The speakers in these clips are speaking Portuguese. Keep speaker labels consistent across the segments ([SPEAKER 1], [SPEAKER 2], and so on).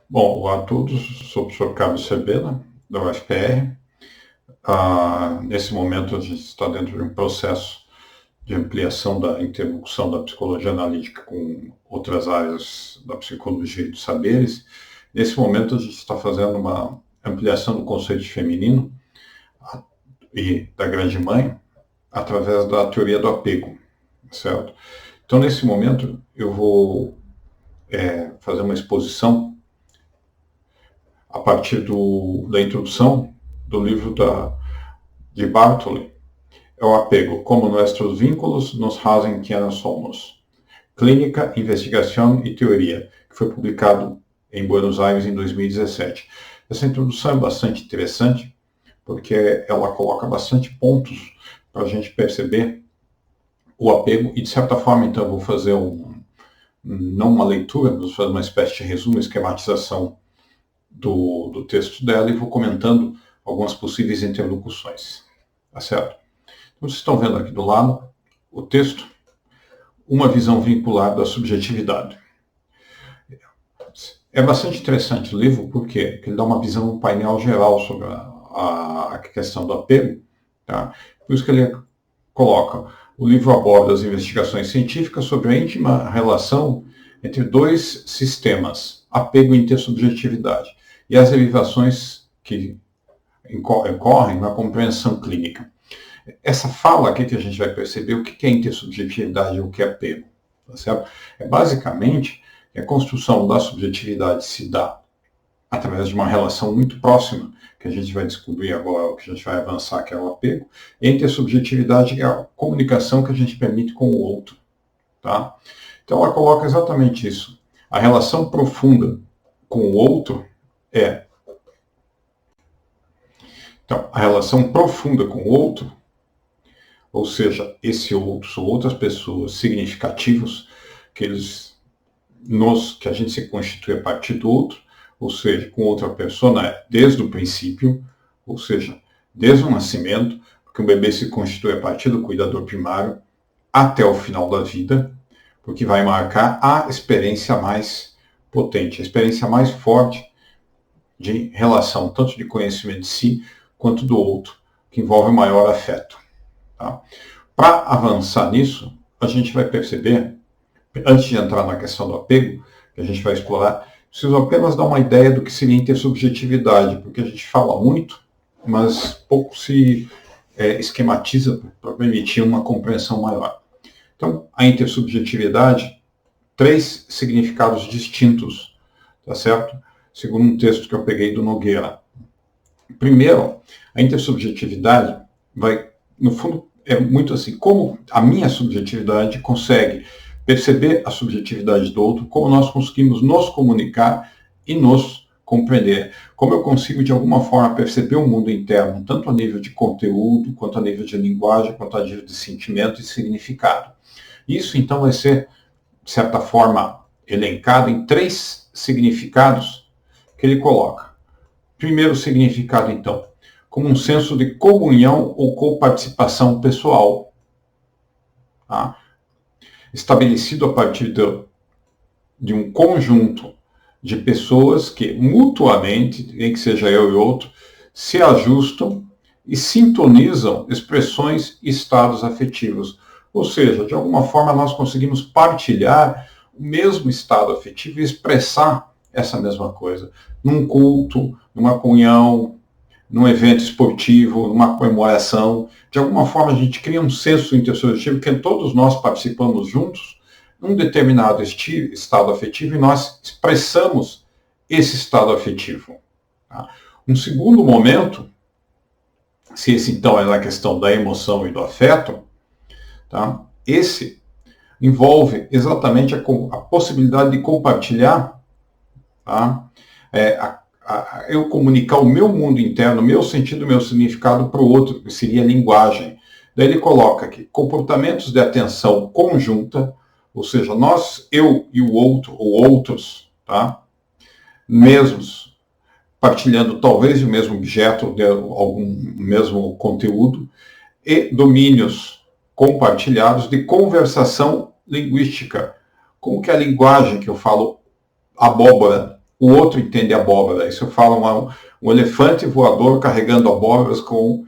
[SPEAKER 1] Bom, olá a todos, sou o professor Carlos Cervera, da UFPR. Nesse momento, a gente está dentro de um processo de ampliação da interlocução da psicologia analítica com outras áreas da psicologia e dos saberes. Nesse momento, a gente está fazendo uma ampliação do conceito de feminino e da grande mãe através da teoria do apego, certo? Então, nesse momento, eu vou fazer uma exposição a partir da introdução do livro de Bartoli, é o apego, como nossos vínculos nos fazem quem somos. Clínica, Investigação e Teoria, que foi publicado em Buenos Aires em 2017. Essa introdução é bastante interessante, porque ela coloca bastante pontos para a gente perceber o apego, e de certa forma, então, eu vou fazer não uma leitura, mas fazer uma espécie de resumo, esquematização do texto dela e vou comentando algumas possíveis interlocuções. Tá certo? Então, vocês estão vendo aqui do lado o texto, uma visão vinculada à subjetividade. É bastante interessante o livro, porque ele dá uma visão, um painel geral sobre a questão do apego. Tá? Por isso que ele coloca, o livro aborda as investigações científicas sobre a íntima relação entre dois sistemas, apego e intersubjetividade, e as derivações que ocorrem na compreensão clínica. Essa fala aqui que a gente vai perceber o que é intersubjetividade e o que é apego. Tá certo? É basicamente que a construção da subjetividade se dá através de uma relação muito próxima, que a gente vai descobrir agora, o que a gente vai avançar, que é o apego, e a intersubjetividade é a comunicação que a gente permite com o outro. Tá? Então ela coloca exatamente isso. A relação profunda com o outro é... Então, a relação profunda com o outro, ou seja, esse outro são outras pessoas significativos que a gente se constitui a partir do outro, ou seja, com outra pessoa desde o princípio, ou seja, desde o nascimento, porque o bebê se constitui a partir do cuidador primário até o final da vida, porque vai marcar a experiência mais potente, a experiência mais forte de relação, tanto de conhecimento de si quanto do outro, que envolve maior afeto. Tá? Para avançar nisso, a gente vai perceber, antes de entrar na questão do apego, que a gente vai explorar, preciso apenas dar uma ideia do que seria intersubjetividade, porque a gente fala muito, mas pouco se esquematiza para permitir uma compreensão maior. Então, a intersubjetividade, 3 significados distintos, tá certo? Segundo um texto que eu peguei do Nogueira. Primeiro, a intersubjetividade vai, no fundo, é muito assim, como a minha subjetividade consegue perceber a subjetividade do outro, como nós conseguimos nos comunicar e nos compreender. Como eu consigo, de alguma forma, perceber o mundo interno, tanto a nível de conteúdo, quanto a nível de linguagem, quanto a nível de sentimento e significado. Isso, então, vai ser, de certa forma, elencado em 3 significados que ele coloca. Primeiro significado, então, como um senso de comunhão ou coparticipação pessoal. Tá? Estabelecido a partir de um conjunto de pessoas que mutuamente, nem que seja eu e outro, se ajustam e sintonizam expressões e estados afetivos. Ou seja, de alguma forma nós conseguimos partilhar o mesmo estado afetivo e expressar essa mesma coisa. Num culto, numa comunhão, num evento esportivo, numa comemoração. De alguma forma a gente cria um senso intersubjetivo que todos nós participamos juntos num determinado estado afetivo e nós expressamos esse estado afetivo. Tá? Um segundo momento, se esse então é a questão da emoção e do afeto, tá? Esse envolve exatamente a possibilidade de compartilhar, tá? Eu comunicar o meu mundo interno, o meu sentido, o meu significado para o outro, que seria a linguagem. Daí ele coloca aqui, comportamentos de atenção conjunta, ou seja, nós, eu e o outro, ou outros, tá? Mesmos, partilhando talvez o mesmo objeto, de algum mesmo conteúdo, e domínios compartilhados de conversação linguística. Como que a linguagem que eu falo abóbora, o outro entende abóbora. Isso fala um elefante voador carregando abóboras com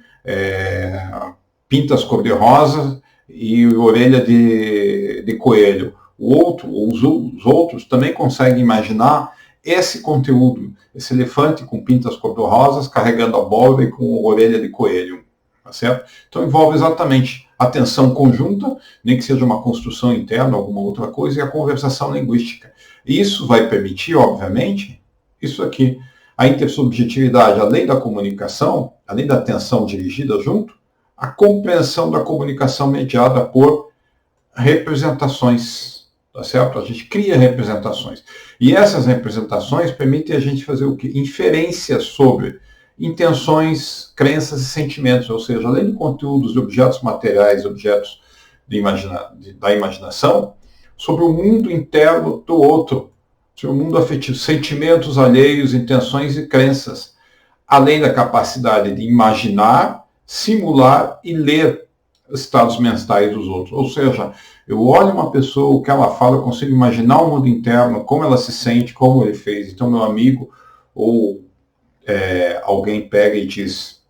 [SPEAKER 1] pintas cor-de-rosa e orelha de coelho. Os outros também conseguem imaginar esse conteúdo, esse elefante com pintas cor-de-rosas carregando abóbora e com orelha de coelho. Tá certo? Então envolve exatamente a atenção conjunta, nem que seja uma construção interna, alguma outra coisa, e a conversação linguística. E isso vai permitir, obviamente, isso aqui, a intersubjetividade, além da comunicação, além da atenção dirigida junto, a compreensão da comunicação mediada por representações, tá certo? A gente cria representações. E essas representações permitem a gente fazer o quê? Inferências sobre intenções, crenças e sentimentos, ou seja, além de conteúdos de objetos materiais, objetos da imaginação, sobre o mundo interno do outro, sobre o mundo afetivo, sentimentos alheios, intenções e crenças, além da capacidade de imaginar, simular e ler estados mentais dos outros. Ou seja, eu olho uma pessoa, o que ela fala, eu consigo imaginar o mundo interno, como ela se sente, como ele fez. Então, meu amigo ou alguém pega e diz,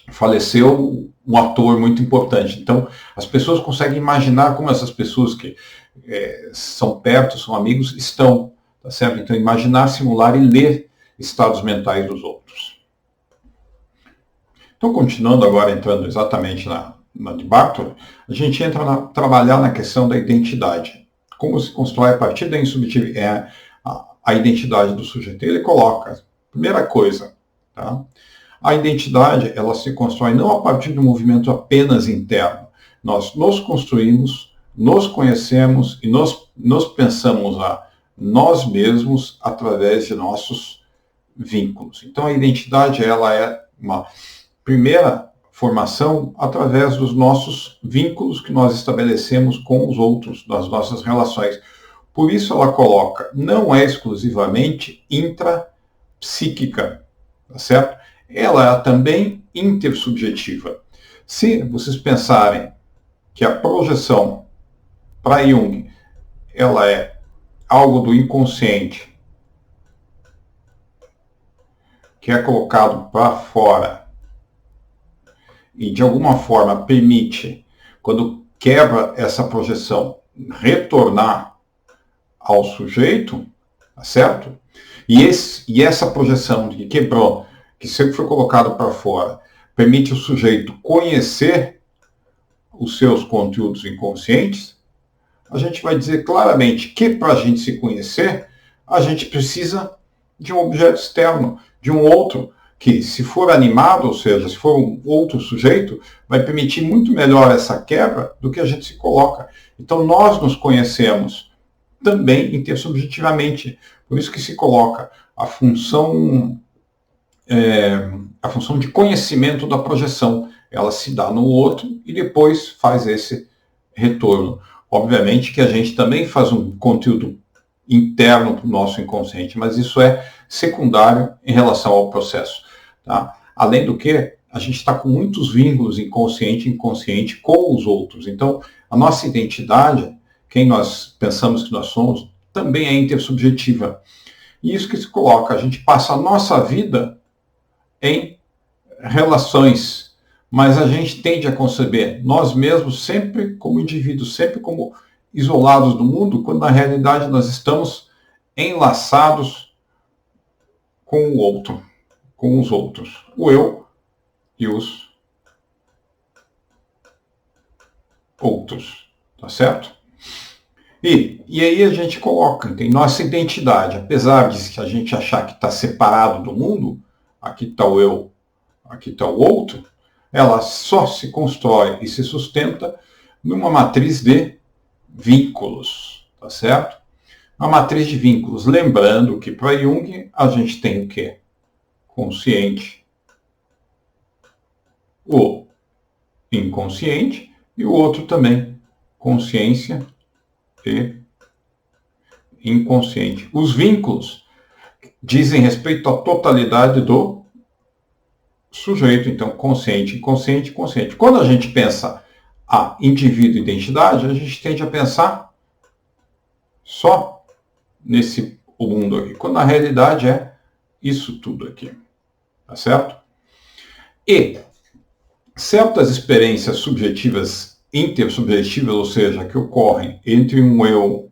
[SPEAKER 1] faleceu um ator muito importante. Então, as pessoas conseguem imaginar como essas pessoas que são perto, são amigos, estão, tá certo? Então, imaginar, simular e ler estados mentais dos outros. Então, continuando agora, entrando exatamente na de Bartoli, a gente entra trabalhar na questão da identidade. Como se constrói a partir da insubjetividade a identidade do sujeito. Ele coloca, primeira coisa, tá? A identidade, ela se constrói não a partir de um movimento apenas interno. Nós nos construímos, nos conhecemos e nos pensamos a nós mesmos através de nossos vínculos. Então, a identidade, ela é uma primeira formação através dos nossos vínculos que nós estabelecemos com os outros, das nossas relações. Por isso ela coloca, não é exclusivamente intrapsíquica, tá certo? Ela é também intersubjetiva. Se vocês pensarem que a projeção para Jung, ela é algo do inconsciente que é colocado para fora e de alguma forma permite, quando quebra essa projeção, retornar ao sujeito, tá certo? E essa projeção que quebrou, que sempre foi colocado para fora, permite o sujeito conhecer os seus conteúdos inconscientes, a gente vai dizer claramente que para a gente se conhecer, a gente precisa de um objeto externo, de um outro, que se for animado, ou seja, se for um outro sujeito, vai permitir muito melhor essa quebra do que a gente se coloca. Então nós nos conhecemos também intersubjetivamente. Por isso que se coloca a função de conhecimento da projeção. Ela se dá no outro e depois faz esse retorno. Obviamente que a gente também faz um conteúdo interno para o nosso inconsciente, mas isso é secundário em relação ao processo. Tá? Além do que, a gente está com muitos vínculos inconsciente e inconsciente com os outros. Então, a nossa identidade, quem nós pensamos que nós somos, também é intersubjetiva. E isso que se coloca, a gente passa a nossa vida em relações, mas a gente tende a conceber nós mesmos sempre como indivíduos, sempre como isolados do mundo, quando na realidade nós estamos enlaçados com o outro, com os outros, o eu e os outros, tá certo? E aí a gente coloca, tem nossa identidade, apesar de a gente achar que está separado do mundo, aqui está o eu, aqui está o outro, ela só se constrói e se sustenta numa matriz de vínculos, tá certo? Uma matriz de vínculos, lembrando que para Jung a gente tem o quê? Consciente, o inconsciente e o outro também, consciência e inconsciente. Os vínculos dizem respeito à totalidade do sujeito, então consciente, inconsciente, consciente. Quando a gente pensa a indivíduo e identidade, a gente tende a pensar só nesse o mundo aqui, quando na realidade é isso tudo aqui, tá certo? E certas experiências subjetivas, intersubjetivas, ou seja, que ocorrem entre um eu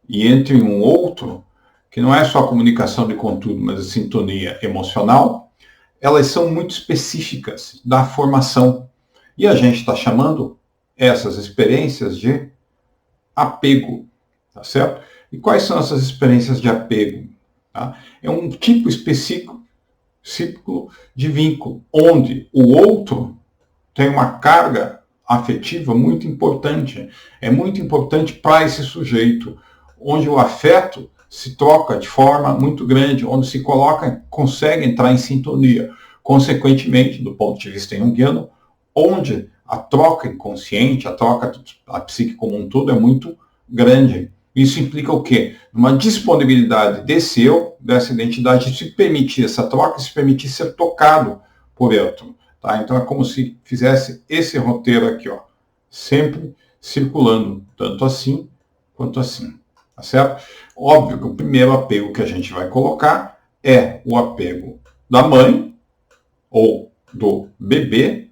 [SPEAKER 1] e entre um outro, que não é só a comunicação de conteúdo, mas a sintonia emocional, elas são muito específicas da formação. E a gente está chamando essas experiências de apego, tá certo? E quais são essas experiências de apego? Tá? É um tipo específico de vínculo, onde o outro tem uma carga afetiva muito importante. É muito importante para esse sujeito, onde o afeto se troca de forma muito grande, onde se consegue entrar em sintonia. Consequentemente, do ponto de vista junguiano, onde a troca inconsciente, a troca da psique como um todo é muito grande. Isso implica o quê? Uma disponibilidade desse eu, dessa identidade, de se permitir essa troca, se permitir ser tocado por outro. Tá? Então é como se fizesse esse roteiro aqui, ó, sempre circulando, tanto assim quanto assim. Tá certo? Óbvio que o primeiro apego que a gente vai colocar é o apego da mãe ou do bebê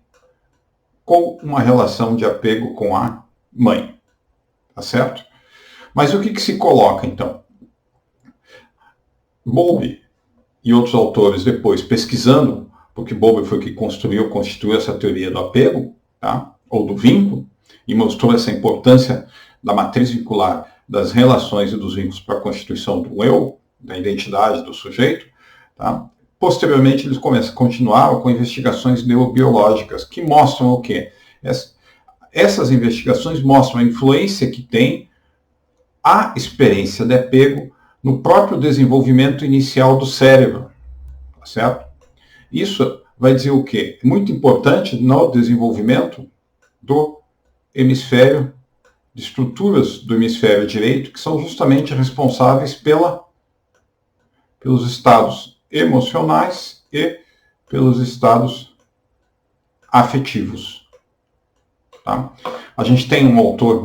[SPEAKER 1] com uma relação de apego com a mãe. Tá certo? Mas o que se coloca, então? Bowlby e outros autores depois pesquisando, porque Bowlby foi que constituiu essa teoria do apego, tá? Ou do vínculo, e mostrou essa importância da matriz vincular das relações e dos vínculos para a constituição do eu, da identidade do sujeito. Tá? Posteriormente, eles continuaram com investigações neurobiológicas, que mostram o quê? Essas investigações mostram a influência que tem a experiência de apego no próprio desenvolvimento inicial do cérebro, tá certo? Isso vai dizer o quê? É muito importante no desenvolvimento do hemisfério, de estruturas do hemisfério direito, que são justamente responsáveis pelos estados emocionais e pelos estados afetivos. Tá? A gente tem um autor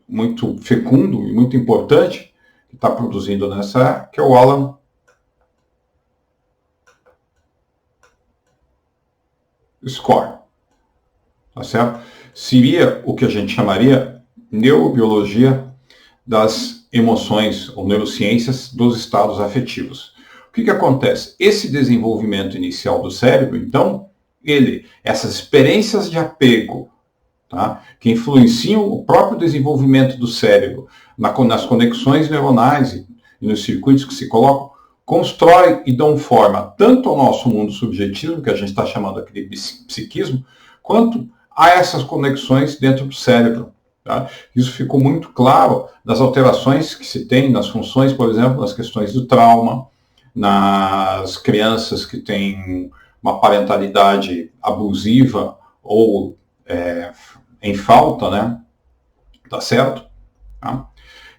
[SPEAKER 1] muito fecundo e muito importante que está produzindo nessa, que é o Alan Score. Tá certo? Seria o que a gente chamaria neurobiologia das emoções ou neurociências dos estados afetivos. O que acontece? Esse desenvolvimento inicial do cérebro, então, essas experiências de apego, tá, que influenciam o próprio desenvolvimento do cérebro, nas conexões neuronais e nos circuitos que se colocam, constrói e dão forma tanto ao nosso mundo subjetivo, que a gente está chamando aqui de psiquismo, quanto a essas conexões dentro do cérebro. Tá? Isso ficou muito claro nas alterações que se tem nas funções, por exemplo, nas questões do trauma, nas crianças que têm uma parentalidade abusiva ou em falta, né? Tá certo? Tá?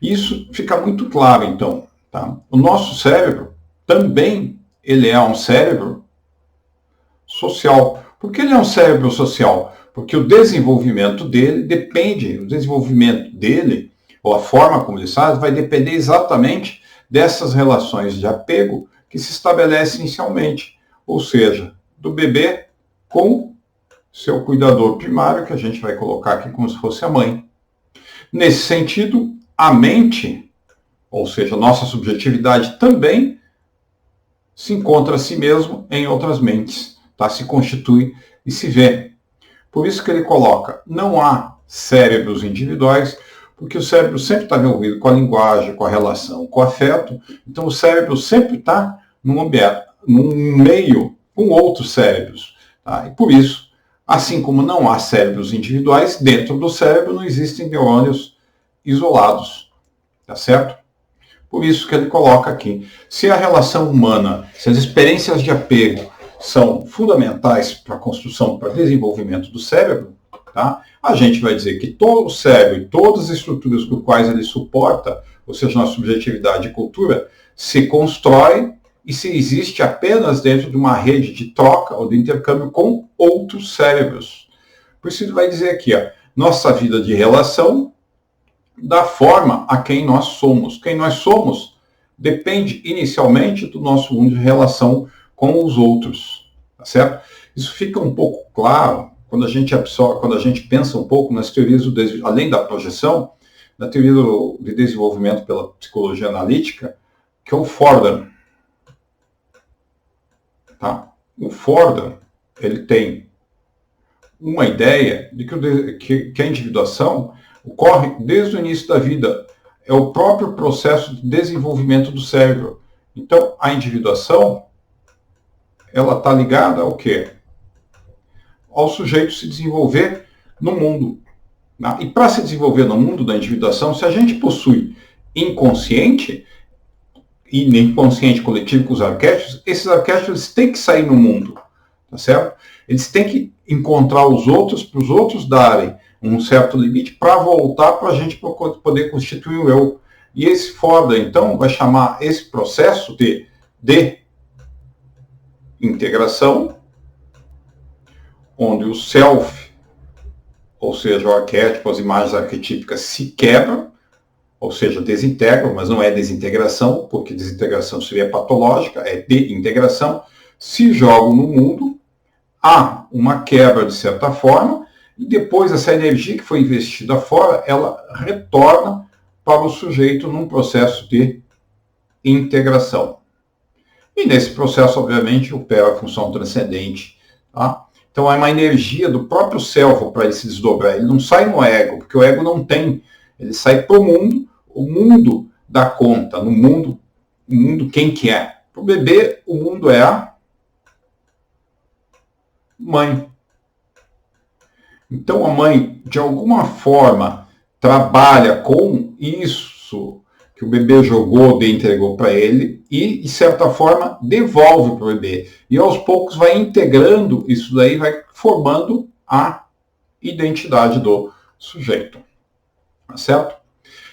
[SPEAKER 1] Isso fica muito claro, então. Tá? O nosso cérebro também ele é um cérebro social. Por que ele é um cérebro social? Porque o desenvolvimento dele ou a forma como ele sai, vai depender exatamente dessas relações de apego que se estabelecem inicialmente. Ou seja, do bebê com seu cuidador primário, que a gente vai colocar aqui como se fosse a mãe. Nesse sentido, a mente, ou seja, a nossa subjetividade também se encontra a si mesmo em outras mentes, tá? Se constitui e se vê. Por isso que ele coloca, não há cérebros individuais, porque o cérebro sempre está envolvido com a linguagem, com a relação, com o afeto. Então o cérebro sempre está num meio com outros cérebros. Tá? E por isso, assim como não há cérebros individuais, dentro do cérebro não existem neurônios isolados. Tá certo? Por isso que ele coloca aqui. Se a relação humana, se as experiências de apego são fundamentais para a construção, para o desenvolvimento do cérebro, tá? A gente vai dizer que todo o cérebro e todas as estruturas com quais ele suporta, ou seja, nossa subjetividade e cultura, se constrói e se existe apenas dentro de uma rede de troca ou de intercâmbio com outros cérebros. Por isso ele vai dizer aqui, ó, nossa vida de relação da forma a quem nós somos. Quem nós somos depende inicialmente do nosso mundo de relação com os outros, tá certo? Isso fica um pouco claro quando a gente absorve, quando a gente pensa um pouco nas teorias além da projeção, na teoria de desenvolvimento pela psicologia analítica, que é o Fordham. Tá? O Fordham, ele tem uma ideia de que a individuação ocorre desde o início da vida. É o próprio processo de desenvolvimento do cérebro. Então, a individuação, ela está ligada ao quê? Ao sujeito se desenvolver no mundo. Tá? E para se desenvolver no mundo da individuação, se a gente possui inconsciente e inconsciente coletivo com os arquétipos, esses arquétipos têm que sair no mundo, tá certo? Eles têm que encontrar os outros, para os outros darem um certo limite para voltar para a gente poder constituir o eu. E esse Fordham, então, vai chamar esse processo de integração, onde o self, ou seja, o arquétipo, as imagens arquetípicas se quebram, ou seja, desintegram, mas não é desintegração, porque desintegração seria patológica, é deintegração, se jogam no mundo, há uma quebra de certa forma, e depois essa energia que foi investida fora, ela retorna para o sujeito num processo de integração. E nesse processo, obviamente, opera a função transcendente. Tá? Então, é uma energia do próprio self para ele se desdobrar. Ele não sai no ego, porque o ego não tem. Ele sai para o mundo dá conta. No mundo, o mundo quem que é? Para o bebê, o mundo é a mãe. Então, a mãe, de alguma forma, trabalha com isso que o bebê jogou, entregou para ele, e, de certa forma, devolve para o bebê. E, aos poucos, vai integrando isso daí, vai formando a identidade do sujeito. Tá certo?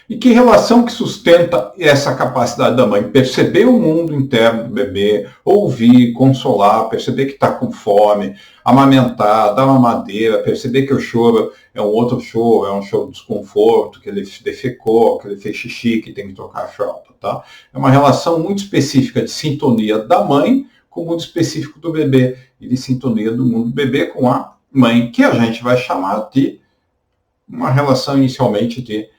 [SPEAKER 1] E que relação que sustenta essa capacidade da mãe? Perceber o mundo interno do bebê, ouvir, consolar, perceber que está com fome, amamentar, dar uma mamadeira, perceber que o choro é um outro choro, é um choro de desconforto, que ele defecou, que ele fez xixi, que tem que trocar a fralda. Tá? É uma relação muito específica de sintonia da mãe com o mundo específico do bebê e de sintonia do mundo do bebê com a mãe, que a gente vai chamar de uma relação inicialmente de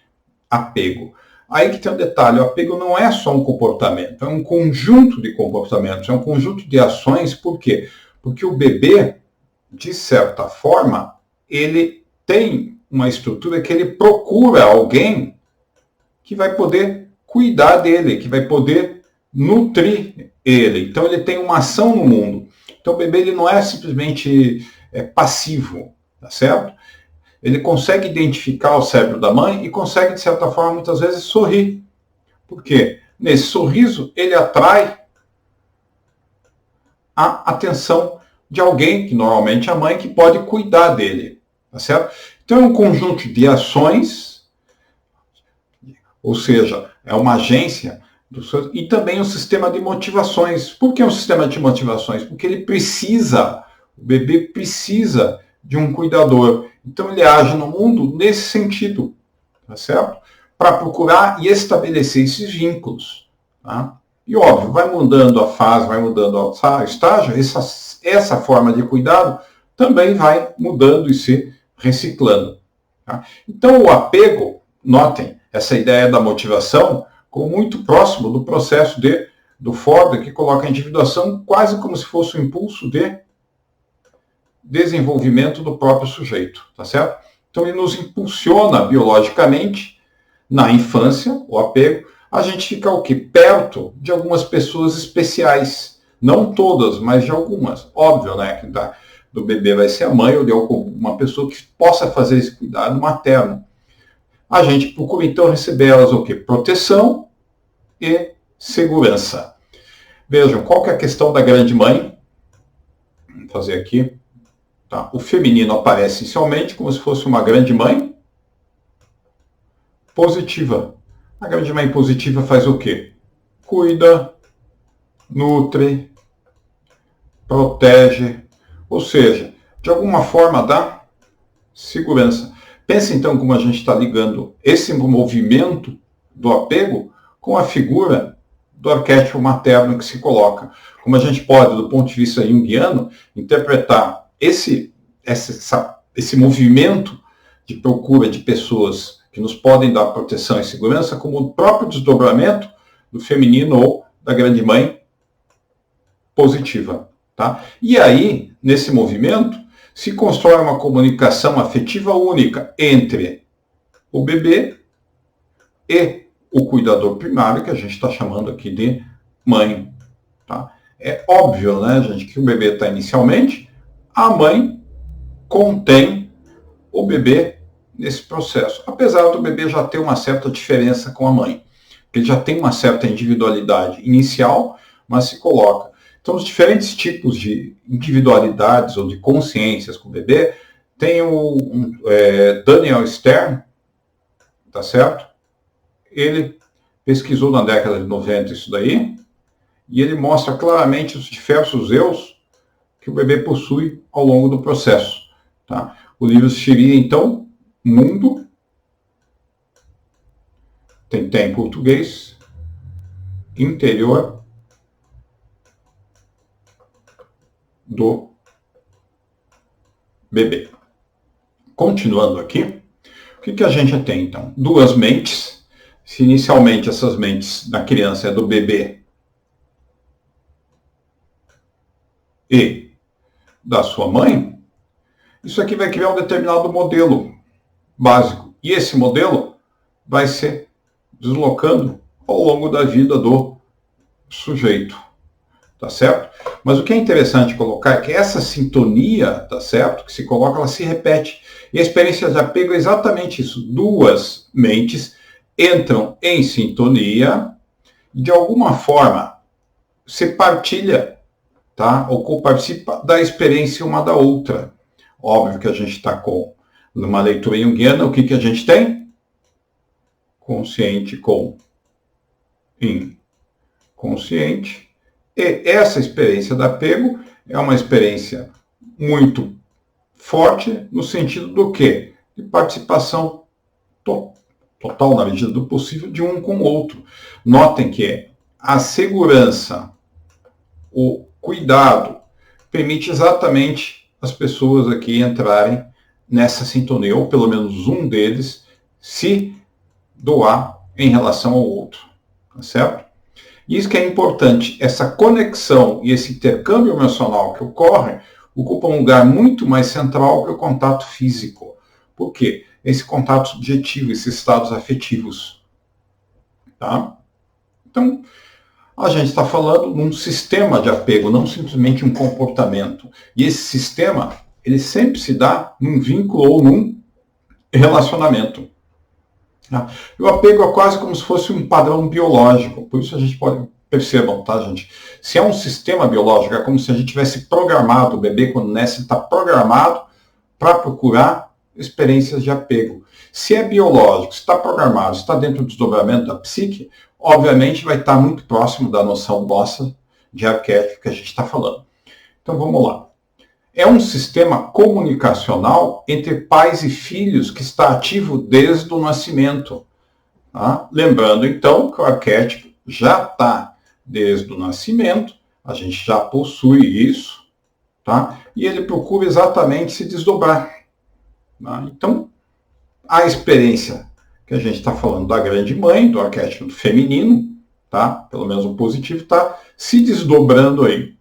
[SPEAKER 1] apego. Aí que tem um detalhe, o apego não é só um comportamento, é um conjunto de comportamentos, é um conjunto de ações, por quê? Porque o bebê, de certa forma, ele tem uma estrutura que ele procura alguém que vai poder cuidar dele, que vai poder nutrir ele. Então ele tem uma ação no mundo. Então o bebê ele não é simplesmente passivo, tá certo? Ele consegue identificar o cérebro da mãe e consegue, de certa forma, muitas vezes sorrir. Por quê? Nesse sorriso, ele atrai a atenção de alguém, que normalmente é a mãe, que pode cuidar dele. Tá certo? Então, é um conjunto de ações, ou seja, é uma agência, e também um sistema de motivações. Por que um sistema de motivações? Porque ele precisa, o bebê precisa de um cuidador. Então ele age no mundo nesse sentido, tá certo? Para procurar e estabelecer esses vínculos. Tá? E óbvio, vai mudando a fase, vai mudando o estágio, essa forma de cuidado também vai mudando e se reciclando. Tá? Então o apego, notem, essa ideia da motivação, como muito próximo do processo do Fordham, que coloca a individuação quase como se fosse um impulso de desenvolvimento do próprio sujeito, tá certo? Então ele nos impulsiona biologicamente na infância, o apego, a gente fica o quê? Perto de algumas pessoas especiais, não todas, mas de algumas. Óbvio, né, que do bebê vai ser a mãe ou de alguma pessoa que possa fazer esse cuidado materno. A gente procura então receber elas o quê? Proteção e segurança. Vejam, qual que é a questão da grande mãe? Vou fazer aqui. Tá? O feminino aparece inicialmente como se fosse uma grande mãe positiva. A grande mãe positiva faz o quê? Cuida, nutre, protege, ou seja, de alguma forma dá segurança. Pense então como a gente está ligando esse movimento do apego com a figura do arquétipo materno que se coloca. Como a gente pode, do ponto de vista junguiano, interpretar esse movimento de procura de pessoas que nos podem dar proteção e segurança como o próprio desdobramento do feminino ou da grande mãe positiva. Tá? E aí, nesse movimento, se constrói uma comunicação afetiva única entre o bebê e o cuidador primário, que a gente está chamando aqui de mãe. Tá? É óbvio, né, gente, que o bebê está inicialmente, a mãe contém o bebê nesse processo, apesar do bebê já ter uma certa diferença com a mãe, porque ele já tem uma certa individualidade inicial, mas se coloca. Então, os diferentes tipos de individualidades ou de consciências com o bebê, tem o Daniel Stern, tá certo? Ele pesquisou na década de 90 isso daí, e ele mostra claramente os diversos eus que o bebê possui ao longo do processo. Tá? O livro seria, então, Mundo, tem em português, Interior do bebê. Continuando aqui, o que a gente tem, então? Duas mentes. Se inicialmente essas mentes da criança é do bebê e da sua mãe, isso aqui vai criar um determinado modelo básico. E esse modelo vai se deslocando ao longo da vida do sujeito. Tá certo? Mas o que é interessante colocar é que essa sintonia, tá certo, que se coloca, ela se repete. E a experiência de apego é exatamente isso. Duas mentes entram em sintonia e, de alguma forma, se partilha, tá? Ou coparticipa da experiência uma da outra. Óbvio que a gente está com uma leitura junguiana, o que a gente tem? Consciente com inconsciente. E essa experiência do apego é uma experiência muito forte no sentido do quê? De participação total, na medida do possível, de um com o outro. Notem que a segurança, o cuidado, permite exatamente as pessoas aqui entrarem nessa sintonia, ou pelo menos um deles se doar em relação ao outro. Tá certo? Isso que é importante, essa conexão e esse intercâmbio emocional que ocorre, ocupa um lugar muito mais central que o contato físico. Por quê? Esse contato subjetivo, esses estados afetivos. Tá? Então, a gente está falando de um sistema de apego, não simplesmente um comportamento. E esse sistema, ele sempre se dá num vínculo ou num relacionamento. Tá? O apego é quase como se fosse um padrão biológico, por isso a gente pode, percebam, tá, gente? Se é um sistema biológico, é como se a gente tivesse programado, o bebê quando nasce está programado para procurar experiências de apego. Se é biológico, se está programado, se está dentro do desdobramento da psique, obviamente vai estar muito próximo da noção nossa de arquétipo que a gente está falando. Então vamos lá. É um sistema comunicacional entre pais e filhos que está ativo desde o nascimento. Tá? Lembrando, então, que o arquétipo já está desde o nascimento, a gente já possui isso, tá? E ele procura exatamente se desdobrar. Tá? Então, a experiência que a gente está falando da grande mãe, do arquétipo feminino, tá? Pelo menos o positivo, está se desdobrando aí.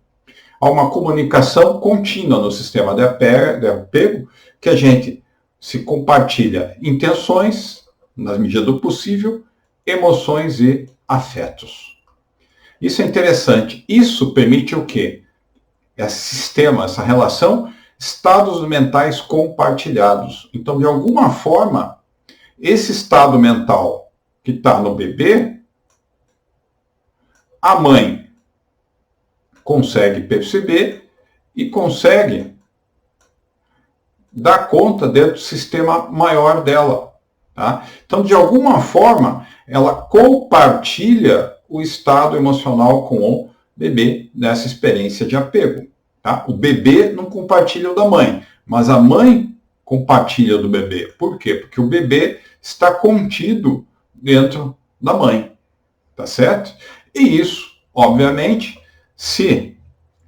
[SPEAKER 1] Há uma comunicação contínua no sistema de apego, que a gente se compartilha intenções, na medida do possível, emoções e afetos. Isso é interessante. Isso permite o quê? Esse sistema, essa relação, estados mentais compartilhados. Então, de alguma forma, esse estado mental que está no bebê, a mãe consegue perceber e consegue dar conta dentro do sistema maior dela. Tá? Então, de alguma forma, ela compartilha o estado emocional com o bebê nessa experiência de apego. Tá? O bebê não compartilha o da mãe, mas a mãe compartilha do bebê. Por quê? Porque o bebê está contido dentro da mãe. Tá certo? E isso, obviamente, se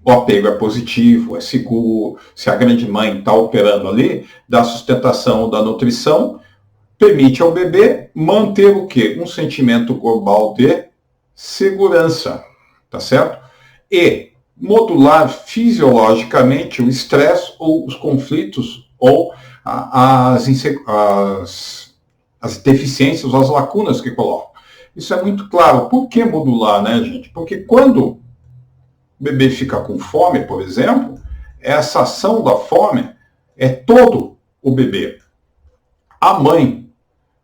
[SPEAKER 1] o apego é positivo, é seguro, se a grande mãe está operando ali, da sustentação, da nutrição, permite ao bebê manter o quê? Um sentimento global de segurança, tá certo? E modular fisiologicamente o estresse ou os conflitos ou as deficiências, as lacunas que colocam. Isso é muito claro. Por que modular, né, gente? Porque quando o bebê fica com fome, por exemplo, essa ação da fome é todo o bebê. A mãe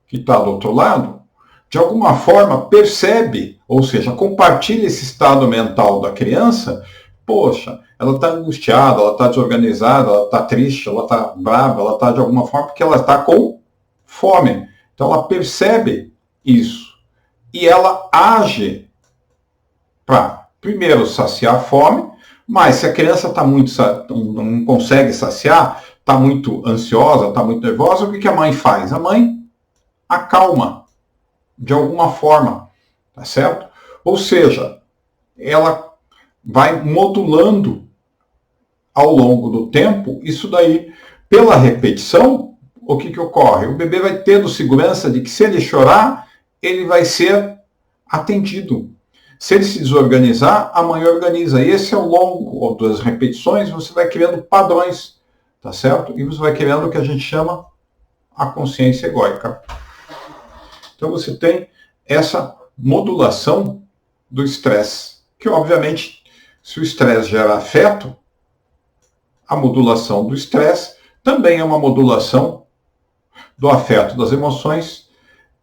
[SPEAKER 1] que está do outro lado, de alguma forma percebe, ou seja, compartilha esse estado mental da criança. Poxa, ela está angustiada, ela está desorganizada, ela está triste, ela está brava, ela está de alguma forma porque ela está com fome. Então ela percebe isso e ela age para, primeiro, saciar a fome, mas se a criança está muito, não consegue saciar, está muito ansiosa, está muito nervosa, o que a mãe faz? A mãe acalma de alguma forma, tá certo? Ou seja, ela vai modulando ao longo do tempo isso daí. Pela repetição, o que ocorre? O bebê vai tendo segurança de que se ele chorar, ele vai ser atendido. Se ele se desorganizar, a mãe organiza. E esse ao longo das repetições, você vai criando padrões, tá certo? E você vai criando o que a gente chama a consciência egóica. Então você tem essa modulação do estresse, que obviamente, se o estresse gera afeto, a modulação do estresse também é uma modulação do afeto, das emoções.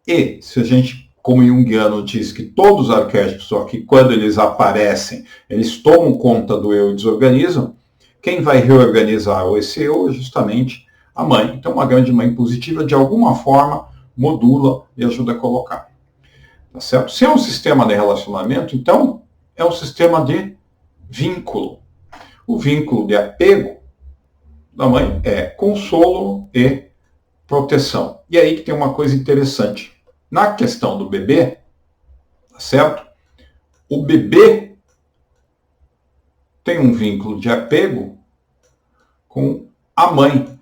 [SPEAKER 1] E se a gente, como Jungiano diz, que todos os arquétipos, só que quando eles aparecem, eles tomam conta do eu e desorganizam, quem vai reorganizar esse eu é justamente a mãe. Então uma grande mãe positiva, de alguma forma, modula e ajuda a colocar. Tá certo? Se é um sistema de relacionamento, então é um sistema de vínculo. O vínculo de apego da mãe é consolo e proteção. E aí que tem uma coisa interessante. Na questão do bebê, tá certo? O bebê tem um vínculo de apego com a mãe.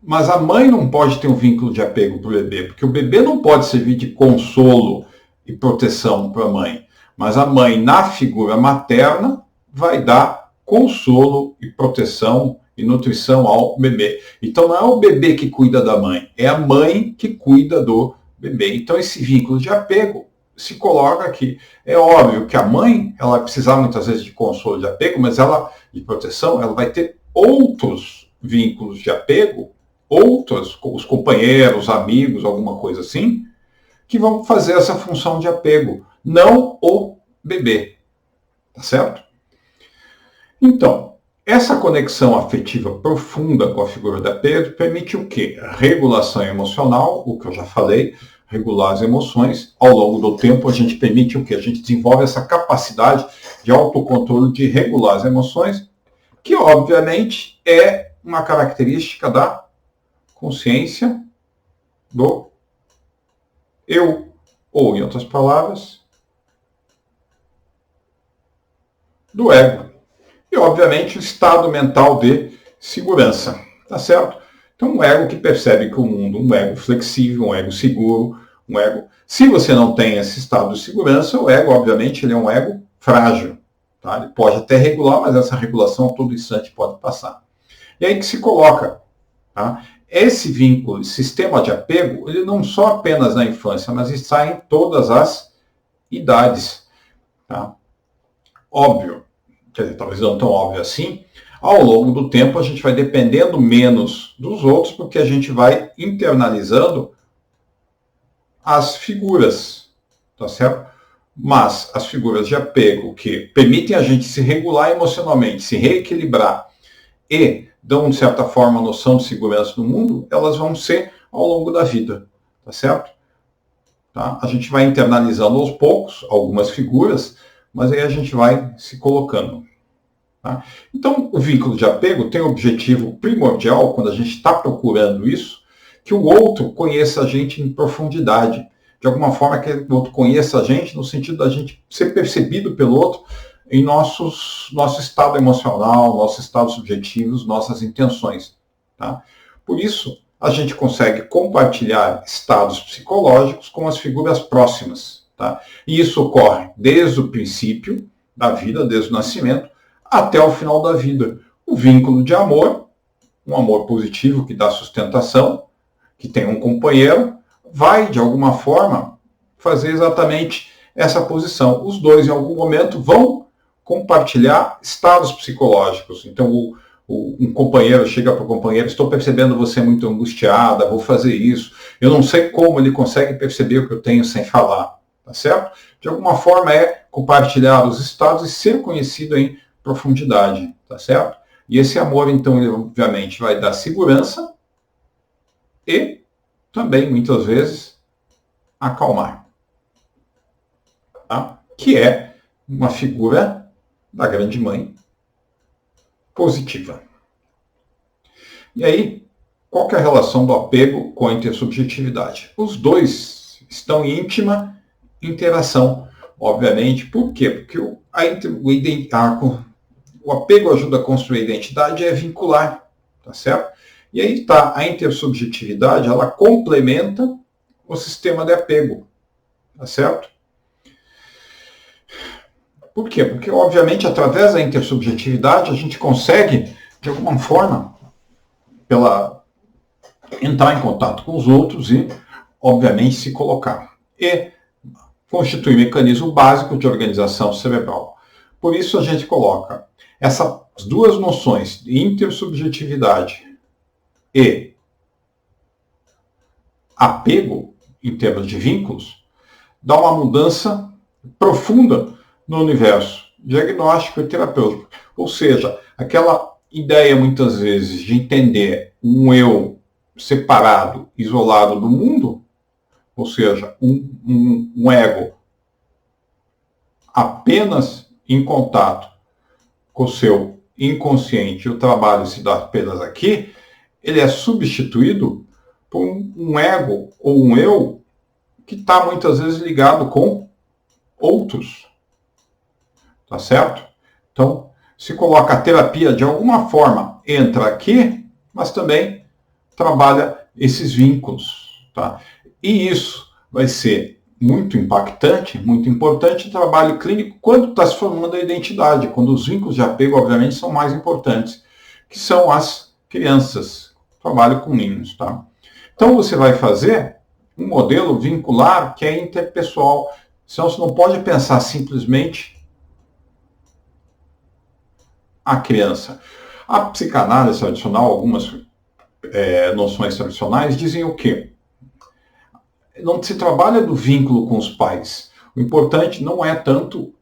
[SPEAKER 1] Mas a mãe não pode ter um vínculo de apego para o bebê, porque o bebê não pode servir de consolo e proteção para a mãe. Mas a mãe, na figura materna, vai dar consolo e proteção e nutrição ao bebê. Então não é o bebê que cuida da mãe, é a mãe que cuida do bebê. Então esse vínculo de apego se coloca aqui. É óbvio que a mãe, ela vai precisar muitas vezes de consolo, de apego, mas ela, de proteção, ela vai ter outros vínculos de apego, outros, os companheiros, amigos, alguma coisa assim, que vão fazer essa função de apego, não o bebê. Tá certo? Então, essa conexão afetiva profunda com a figura da apego permite o quê? A regulação emocional, o que eu já falei, regular as emoções. Ao longo do tempo, a gente permite o quê? A gente desenvolve essa capacidade de autocontrole, de regular as emoções, que obviamente é uma característica da consciência do eu, ou em outras palavras, do ego. E obviamente o estado mental de segurança, tá certo? Então um ego que percebe que o mundo, um ego flexível, um ego seguro, um ego... Se você não tem esse estado de segurança, o ego, obviamente, ele é um ego frágil. Tá? Ele pode até regular, mas essa regulação a todo instante pode passar. E aí que se coloca, tá? Esse vínculo, esse sistema de apego, ele não só apenas na infância, mas está em todas as idades. Tá? Óbvio, quer dizer, talvez não tão óbvio assim, ao longo do tempo a gente vai dependendo menos dos outros, porque a gente vai internalizando as figuras, tá certo? Mas as figuras de apego que permitem a gente se regular emocionalmente, se reequilibrar e dão, de certa forma, noção de segurança no mundo, elas vão ser ao longo da vida, tá certo? Tá? A gente vai internalizando aos poucos algumas figuras, mas aí a gente vai se colocando. Tá? Então, o vínculo de apego tem o objetivo primordial, quando a gente está procurando isso, que o outro conheça a gente em profundidade, de alguma forma que o outro conheça a gente, no sentido da gente ser percebido pelo outro em nosso estado emocional, nossos estados subjetivos, nossas intenções. Tá? Por isso, a gente consegue compartilhar estados psicológicos com as figuras próximas. Tá? E isso ocorre desde o princípio da vida, desde o nascimento, até o final da vida. O vínculo de amor, um amor positivo que dá sustentação, que tem um companheiro, vai, de alguma forma, fazer exatamente essa posição. Os dois, em algum momento, vão compartilhar estados psicológicos. Então, um companheiro chega para o companheiro: estou percebendo você muito angustiada, vou fazer isso. Eu não sei como ele consegue perceber o que eu tenho sem falar. Tá certo? De alguma forma é compartilhar os estados e ser conhecido em profundidade. Tá certo? E esse amor, então, ele obviamente vai dar segurança e também, muitas vezes, acalmar. Tá? Que é uma figura da grande mãe positiva. E aí, qual que é a relação do apego com a intersubjetividade? Os dois estão em íntima interação, obviamente. Por quê? Porque o apego ajuda a construir a identidade, é vincular, tá certo? E aí está a intersubjetividade, ela complementa o sistema de apego, tá certo? Por quê? Porque, obviamente, através da intersubjetividade, a gente consegue, de alguma forma, entrar em contato com os outros e, obviamente, se colocar. E constitui mecanismo básico de organização cerebral. Por isso, a gente coloca essas duas noções de intersubjetividade e apego, em termos de vínculos, dá uma mudança profunda no universo diagnóstico e terapêutico. Ou seja, aquela ideia, muitas vezes, de entender um eu separado, isolado do mundo, ou seja, um ego apenas em contato com o seu inconsciente, o trabalho se dá apenas aqui, ele é substituído por um ego ou um eu que está muitas vezes ligado com outros. Tá certo? Então, se coloca a terapia de alguma forma, entra aqui, mas também trabalha esses vínculos. Tá? E isso vai ser muito impactante, muito importante, o trabalho clínico, quando está se formando a identidade, quando os vínculos de apego, obviamente, são mais importantes, que são as crianças, trabalho com ninhos. Tá? Então, você vai fazer um modelo vincular que é interpessoal. Então, você não pode pensar simplesmente a criança. A psicanálise tradicional, algumas noções tradicionais, dizem o quê? Não se trabalha do vínculo com os pais. O importante não é tanto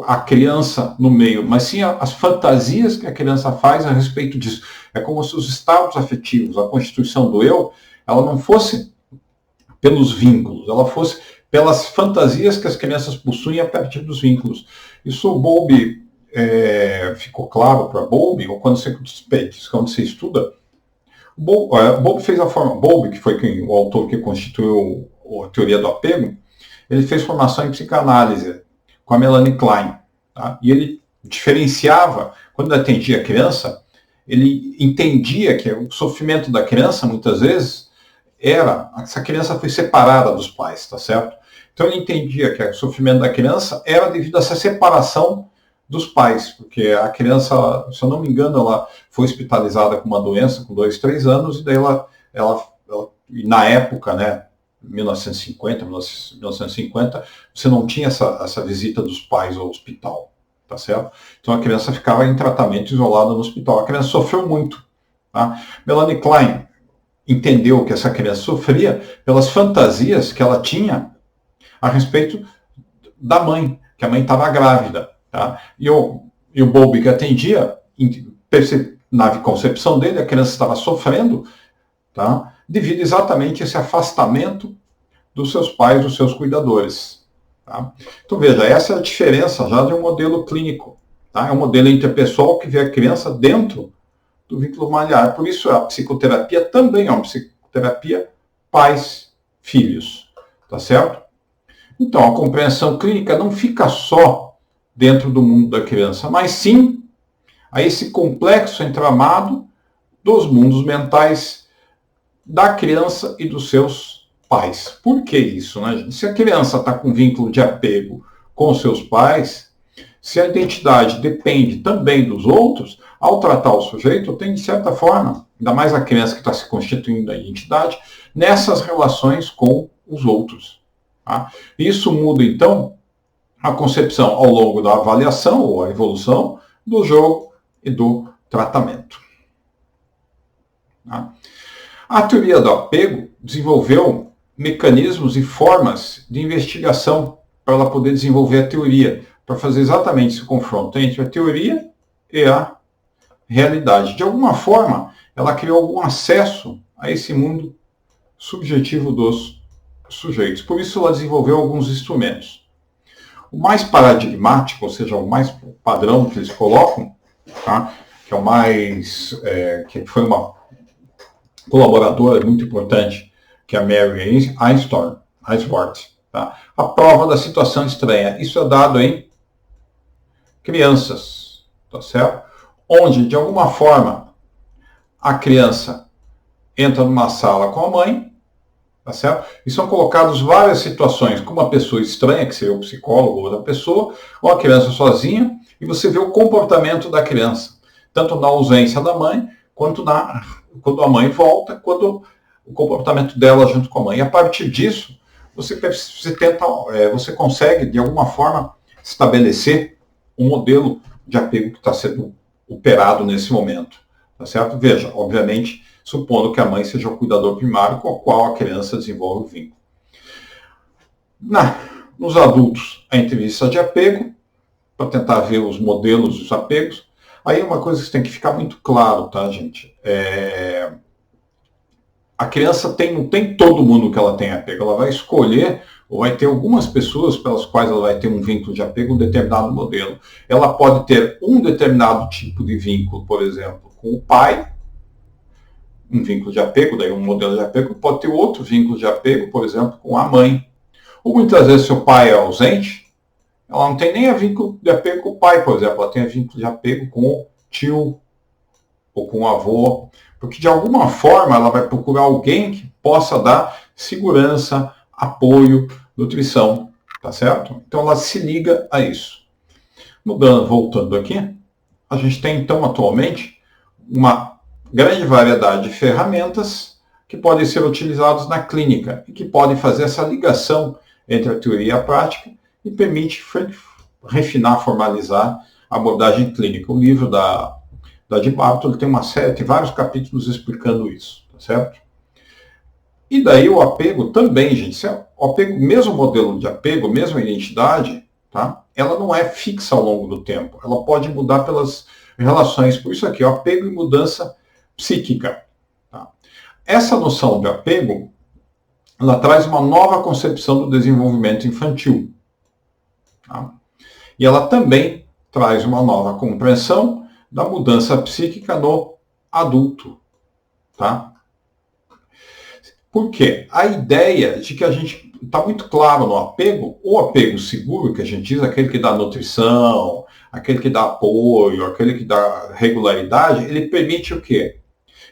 [SPEAKER 1] a criança no meio, mas sim as fantasias que a criança faz a respeito disso. É como se os estados afetivos, a constituição do eu, ela não fosse pelos vínculos, ela fosse pelas fantasias que as crianças possuem a partir dos vínculos. Isso o Bowlby ficou claro para Bowlby, ou quando você estuda, Bowlby fez a forma, Bowlby, que foi o autor que constituiu a teoria do apego, ele fez formação em psicanálise com a Melanie Klein. Tá? E ele diferenciava, quando ele atendia a criança, ele entendia que o sofrimento da criança, muitas vezes, essa criança foi separada dos pais, tá certo? Então ele entendia que o sofrimento da criança era devido a essa separação dos pais, porque a criança, se eu não me engano, ela foi hospitalizada com uma doença com 2, 3 anos, e daí e na época, né, 1950, você não tinha essa visita dos pais ao hospital, tá certo? Então a criança ficava em tratamento isolada no hospital. A criança sofreu muito. Tá? Melanie Klein entendeu que essa criança sofria pelas fantasias que ela tinha a respeito da mãe, que a mãe estava grávida. Tá? E o Bowlby que atendia, na concepção dele, a criança estava sofrendo, tá? Devido exatamente a esse afastamento dos seus pais, dos seus cuidadores. Tá? Então veja, essa é a diferença já de um modelo clínico. Tá? É um modelo interpessoal que vê a criança dentro do vínculo familiar. Por isso a psicoterapia também é uma psicoterapia pais-filhos. tá certo? Então, a compreensão clínica não fica só dentro do mundo da criança, mas sim a esse complexo entramado dos mundos mentais da criança e dos seus pais. Por que isso, né, gente? Se a criança está com vínculo de apego com os seus pais, se a identidade depende também dos outros, ao tratar o sujeito, tem, de certa forma, ainda mais a criança que está se constituindo a identidade, nessas relações com os outros. Tá? Isso muda, então, a concepção ao longo da avaliação ou a evolução do jogo e do tratamento. Tá? A teoria do apego desenvolveu mecanismos e formas de investigação para ela poder desenvolver a teoria, para fazer exatamente esse confronto entre a teoria e a realidade. De alguma forma, ela criou algum acesso a esse mundo subjetivo dos sujeitos. Por isso, ela desenvolveu alguns instrumentos. O mais paradigmático, ou seja, o mais padrão que eles colocam, tá? Que é o mais... que foi uma colaboradora muito importante, que é a Mary Ainsworth. Tá? A prova da situação estranha. Isso é dado em crianças, tá certo? Onde, de alguma forma, a criança entra numa sala com a mãe, tá certo? E são colocadas várias situações com uma pessoa estranha, que seria o psicólogo ou outra pessoa, ou a criança sozinha, e você vê o comportamento da criança, tanto na ausência da mãe, quanto quando a mãe volta, quando o comportamento dela junto com a mãe. E a partir disso, você consegue, de alguma forma, estabelecer um modelo de apego que está sendo operado nesse momento. Tá certo? Veja, obviamente, supondo que a mãe seja o cuidador primário com o qual a criança desenvolve o vínculo. Nos adultos, a entrevista de apego, para tentar ver os modelos dos apegos. Aí uma coisa que tem que ficar muito claro, tá, gente? A criança não tem todo mundo que ela tem apego. Ela vai escolher, ou vai ter algumas pessoas pelas quais ela vai ter um vínculo de apego, um determinado modelo. Ela pode ter um determinado tipo de vínculo, por exemplo, com o pai, um vínculo de apego, daí um modelo de apego, pode ter outro vínculo de apego, por exemplo, com a mãe. Ou muitas vezes, se o pai é ausente, ela não tem nem vínculo de apego com o pai, por exemplo, ela tem vínculo de apego com o tio ou com o avô, porque de alguma forma ela vai procurar alguém que possa dar segurança, apoio, nutrição, tá certo? Então ela se liga a isso. Voltando aqui, a gente tem então atualmente uma grande variedade de ferramentas que podem ser utilizadas na clínica e que podem fazer essa ligação entre a teoria e a prática e permite refinar, formalizar a abordagem clínica. O livro da de Bartol tem tem vários capítulos explicando isso, tá certo? E daí o apego também, gente, o apego, mesmo modelo de apego, mesma identidade, tá? Ela não é fixa ao longo do tempo, ela pode mudar pelas relações, por isso aqui, o apego e mudança psíquica. Tá? Essa noção de apego, ela traz uma nova concepção do desenvolvimento infantil. Tá? E ela também traz uma nova compreensão da mudança psíquica no adulto. Tá? Por quê? A ideia de que a gente está muito claro no apego, o apego seguro, que a gente diz, aquele que dá nutrição, aquele que dá apoio, aquele que dá regularidade, ele permite o quê?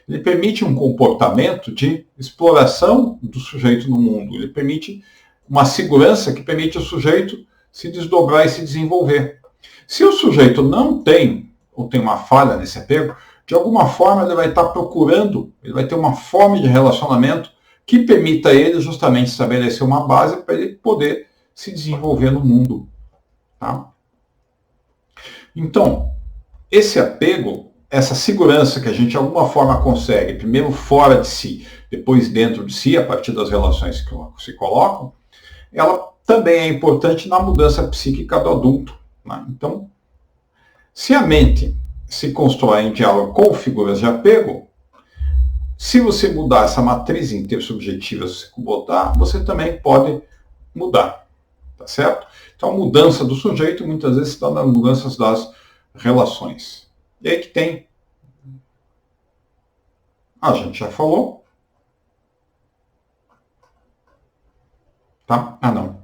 [SPEAKER 1] Ele permite um comportamento de exploração do sujeito no mundo. Ele permite uma segurança que permite o sujeito se desdobrar e se desenvolver. Se o sujeito não tem, ou tem uma falha nesse apego, de alguma forma ele vai estar procurando, ele vai ter uma forma de relacionamento que permita a ele justamente estabelecer uma base para ele poder se desenvolver no mundo. Tá? Então, esse apego, essa segurança que a gente de alguma forma consegue, primeiro fora de si, depois dentro de si, a partir das relações que se colocam, ela também é importante na mudança psíquica do adulto. Né? Então, se a mente se constrói em diálogo com figuras de apego, se você mudar essa matriz intersubjetiva, se botar, você também pode mudar. Tá certo? Então, a mudança do sujeito muitas vezes está nas mudanças das relações. E aí que tem, a gente já falou, tá? Ah, não.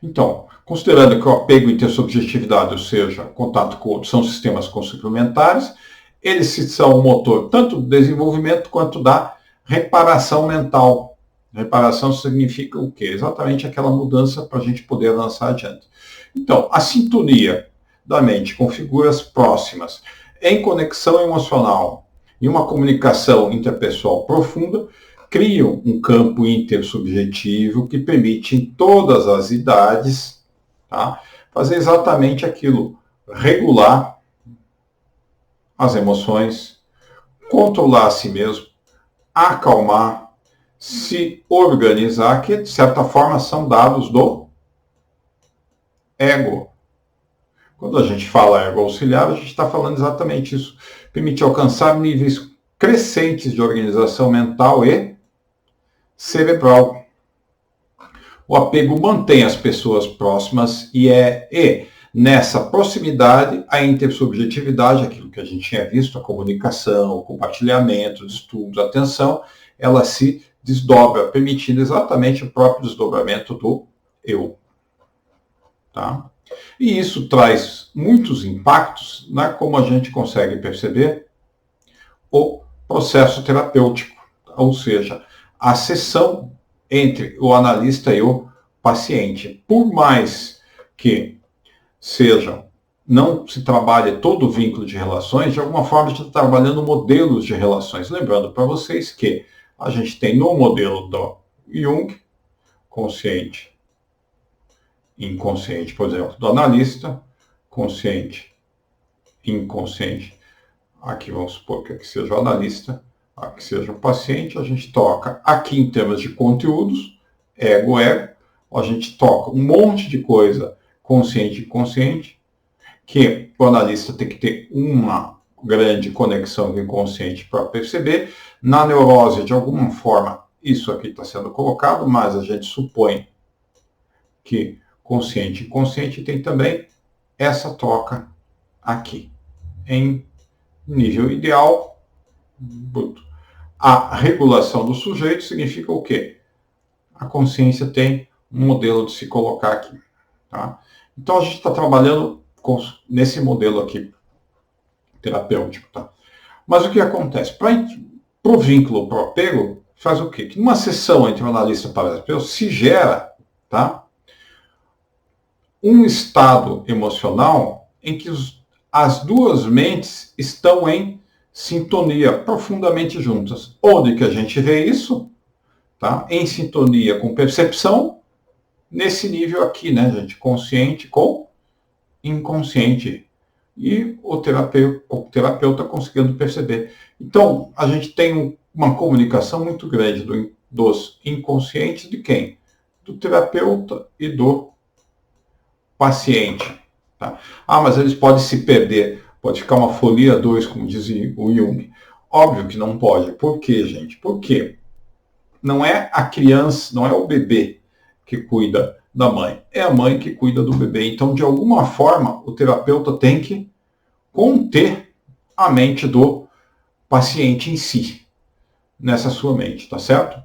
[SPEAKER 1] Então, considerando que o apego e intersubjetividade, ou seja, contato com outros, são sistemas complementares, eles são o motor tanto do desenvolvimento quanto da reparação mental. Reparação significa o quê? Exatamente aquela mudança para a gente poder avançar adiante. Então, a sintonia da mente com figuras próximas em conexão emocional e uma comunicação interpessoal profunda criam um campo intersubjetivo que permite em todas as idades, tá, fazer exatamente aquilo, regular as emoções, controlar a si mesmo, acalmar, se organizar, que de certa forma são dados do ego. Quando a gente fala ego auxiliar, a gente está falando exatamente isso. Permite alcançar níveis crescentes de organização mental e cerebral. O apego mantém as pessoas próximas e nessa proximidade, a intersubjetividade, aquilo que a gente tinha visto, a comunicação, o compartilhamento de estudos, a atenção, ela se desdobra, permitindo exatamente o próprio desdobramento do eu. Tá? E isso traz muitos impactos, né, como a gente consegue perceber, o processo terapêutico, ou seja, a sessão entre o analista e o paciente. Por mais que não se trabalhe todo o vínculo de relações, de alguma forma a gente está trabalhando modelos de relações. Lembrando para vocês que a gente tem no modelo do Jung, consciente, inconsciente, por exemplo, do analista, consciente, inconsciente. Aqui vamos supor que aqui seja o analista, aqui seja o paciente. A gente toca aqui em termos de conteúdos, ego, a gente toca um monte de coisa consciente e inconsciente, que o analista tem que ter uma grande conexão com o inconsciente para perceber. Na neurose, de alguma forma, isso aqui está sendo colocado, mas a gente supõe que consciente e inconsciente tem também essa troca aqui. Em nível ideal, a regulação do sujeito significa o quê? A consciência tem um modelo de se colocar aqui. Tá? Então, a gente está trabalhando nesse modelo aqui, terapêutico. Tá? Mas o que acontece? Para o vínculo, para o apego, faz o quê? Que numa sessão entre o analista e o terapeuta se gera, tá, um estado emocional em que as duas mentes estão em sintonia, profundamente juntas. Onde que a gente vê isso? Tá? Em sintonia com percepção, nesse nível aqui, né, gente? Consciente com inconsciente. E o terapeuta conseguindo perceber. Então, a gente tem uma comunicação muito grande dos inconscientes de quem? Do terapeuta e do paciente. Tá? Ah, mas eles podem se perder. Pode ficar uma folia 2, como diz o Jung. Óbvio que não pode. Por quê, gente? Porque não é a criança, não é o bebê que cuida da mãe. É a mãe que cuida do bebê. Então, de alguma forma, o terapeuta tem que conter a mente do paciente em si, nessa sua mente, tá certo?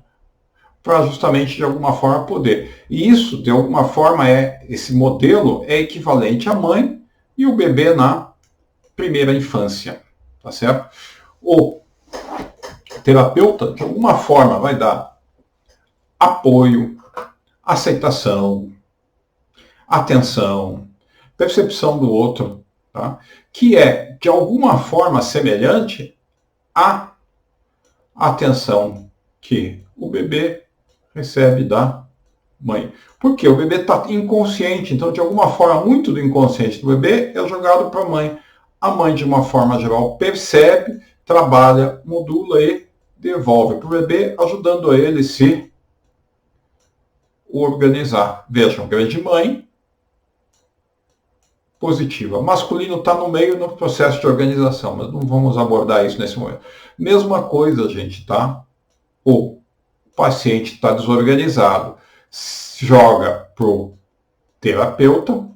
[SPEAKER 1] Para justamente, de alguma forma, poder. E isso, de alguma forma, esse modelo é equivalente à mãe e o bebê na primeira infância, tá certo? O terapeuta, de alguma forma, vai dar apoio, aceitação, atenção, percepção do outro, tá? Que é, de alguma forma, semelhante à atenção que o bebê recebe da mãe. Porque o bebê está inconsciente, então, de alguma forma, muito do inconsciente do bebê é jogado para a mãe. A mãe, de uma forma geral, percebe, trabalha, modula e devolve para o bebê, ajudando a ele se organizar. Vejam, grande mãe, positiva. Masculino está no meio no processo de organização, mas não vamos abordar isso nesse momento. Mesma coisa, gente, tá? O paciente está desorganizado, joga para o terapeuta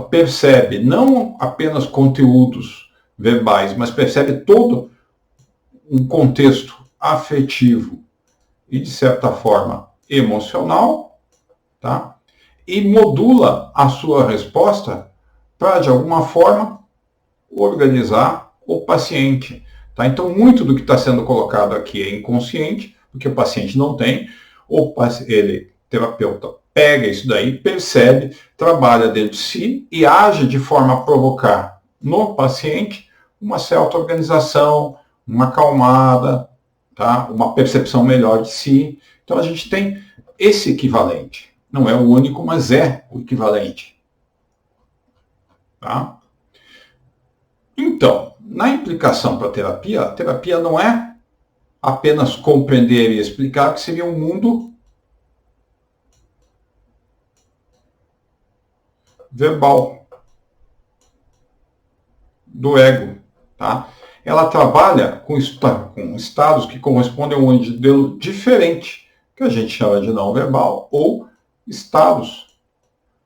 [SPEAKER 1] percebe não apenas conteúdos verbais, mas percebe todo um contexto afetivo e, de certa forma, emocional, tá? E modula a sua resposta para, de alguma forma, organizar o paciente. Tá? Então, muito do que está sendo colocado aqui é inconsciente, porque o paciente não tem, terapeuta, pega isso daí, percebe, trabalha dentro de si e age de forma a provocar no paciente uma certa organização, uma acalmada, tá? Uma percepção melhor de si. Então, a gente tem esse equivalente. Não é o único, mas é o equivalente. Tá? Então, na implicação para a terapia não é apenas compreender e explicar, que seria um mundo verbal do ego. Tá? Ela trabalha com estados que correspondem a um modelo diferente, que a gente chama de não verbal, ou estados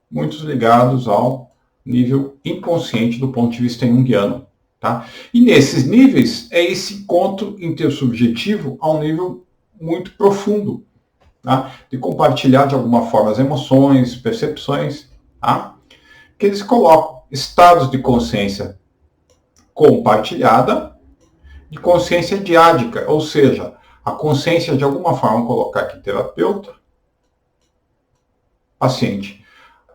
[SPEAKER 1] muito ligados ao nível inconsciente do ponto de vista junguiano. Tá? E nesses níveis é esse encontro intersubjetivo a um nível muito profundo, tá? De compartilhar de alguma forma as emoções, percepções, tá? Que eles colocam estados de consciência compartilhada, de consciência diádica, ou seja, a consciência de alguma forma, vamos colocar aqui terapeuta, paciente,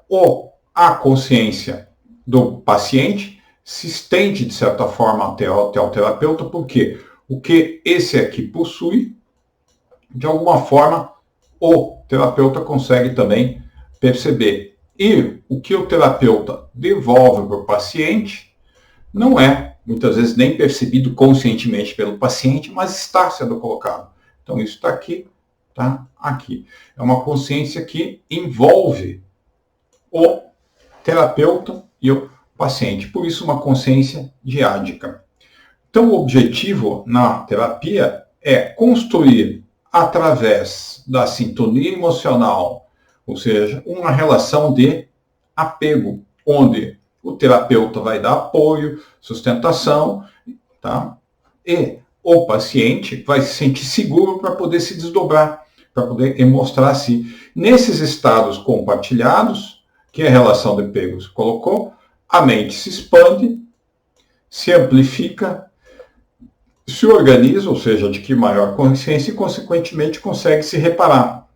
[SPEAKER 1] ou a consciência do paciente se estende, de certa forma, até o terapeuta, porque o que esse aqui possui, de alguma forma, o terapeuta consegue também perceber. E o que o terapeuta devolve para o paciente não é, muitas vezes, nem percebido conscientemente pelo paciente, mas está sendo colocado. Então, isso está aqui, está aqui. É uma consciência que envolve o terapeuta e o paciente. Por isso, uma consciência diádica. Então, o objetivo na terapia é construir, através da sintonia emocional, ou seja, uma relação de apego, onde o terapeuta vai dar apoio, sustentação, tá? E o paciente vai se sentir seguro para poder se desdobrar, para poder mostrar a si. Nesses estados compartilhados, que a relação de apego se colocou, a mente se expande, se amplifica, se organiza, ou seja, adquire maior consciência e, consequentemente, consegue se reparar.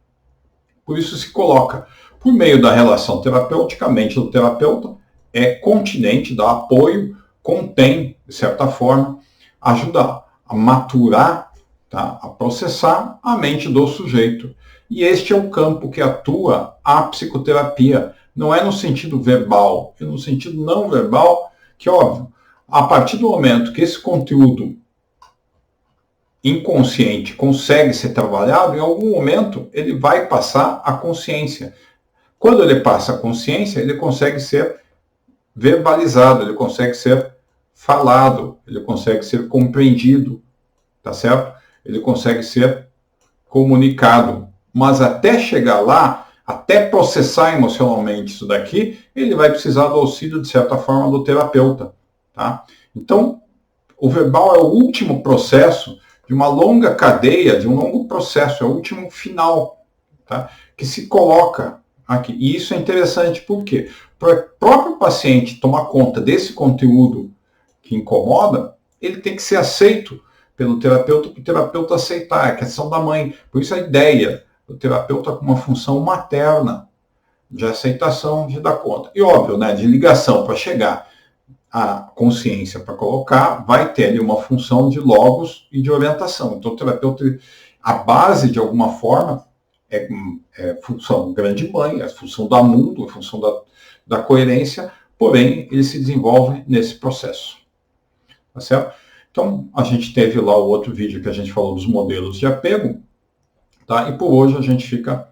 [SPEAKER 1] Por isso se coloca, por meio da relação terapêutica, a mente do terapeuta é continente, dá apoio, contém, de certa forma, ajuda a maturar, tá? A processar a mente do sujeito. E este é o campo que atua a psicoterapia. Não é no sentido verbal, é no sentido não verbal, que, óbvio, a partir do momento que esse conteúdo inconsciente consegue ser trabalhado, em algum momento ele vai passar a consciência. Quando ele passa a consciência, ele consegue ser verbalizado, ele consegue ser falado, ele consegue ser compreendido, tá certo? Ele consegue ser comunicado. Mas até chegar lá, até processar emocionalmente isso daqui, ele vai precisar do auxílio, de certa forma, do terapeuta, tá? Então, o verbal é o último processo de uma longa cadeia, de um longo processo, é o último final, tá? Que se coloca aqui. E isso é interessante, por quê? Para o próprio paciente tomar conta desse conteúdo que incomoda, ele tem que ser aceito pelo terapeuta, para o terapeuta aceitar, é a questão da mãe. Por isso a ideia do terapeuta com uma função materna, de aceitação, de dar conta. E óbvio, né, de ligação para chegar a consciência para colocar, vai ter ali uma função de logos e de orientação. Então, o terapeuta, a base, de alguma forma, é função grande mãe, é função da mundo, é função da coerência, porém, ele se desenvolve nesse processo. Tá certo? Então, a gente teve lá o outro vídeo que a gente falou dos modelos de apego, tá? E por hoje a gente fica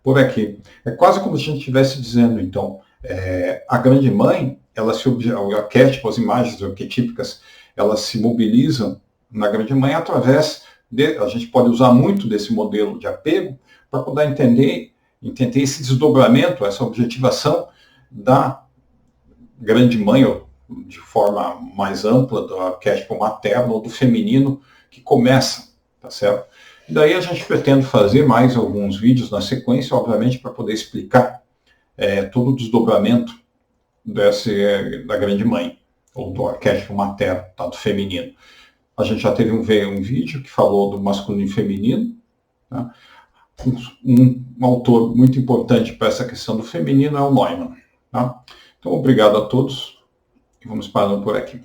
[SPEAKER 1] por aqui. É quase como se a gente estivesse dizendo, então, a grande mãe, o arquétipo, as imagens arquetípicas, elas se mobilizam na grande mãe através a gente pode usar muito desse modelo de apego para poder entender esse desdobramento, essa objetivação da grande mãe, ou de forma mais ampla, do arquétipo materno ou do feminino, que começa, tá certo? Daí a gente pretende fazer mais alguns vídeos na sequência, obviamente, para poder explicar todo o desdobramento da grande mãe, ou do arquétipo materno, tá, do feminino. A gente já teve um vídeo que falou do masculino e feminino. Tá? Um autor muito importante para essa questão do feminino é o Neumann. Tá? Então, obrigado a todos e vamos parando por aqui.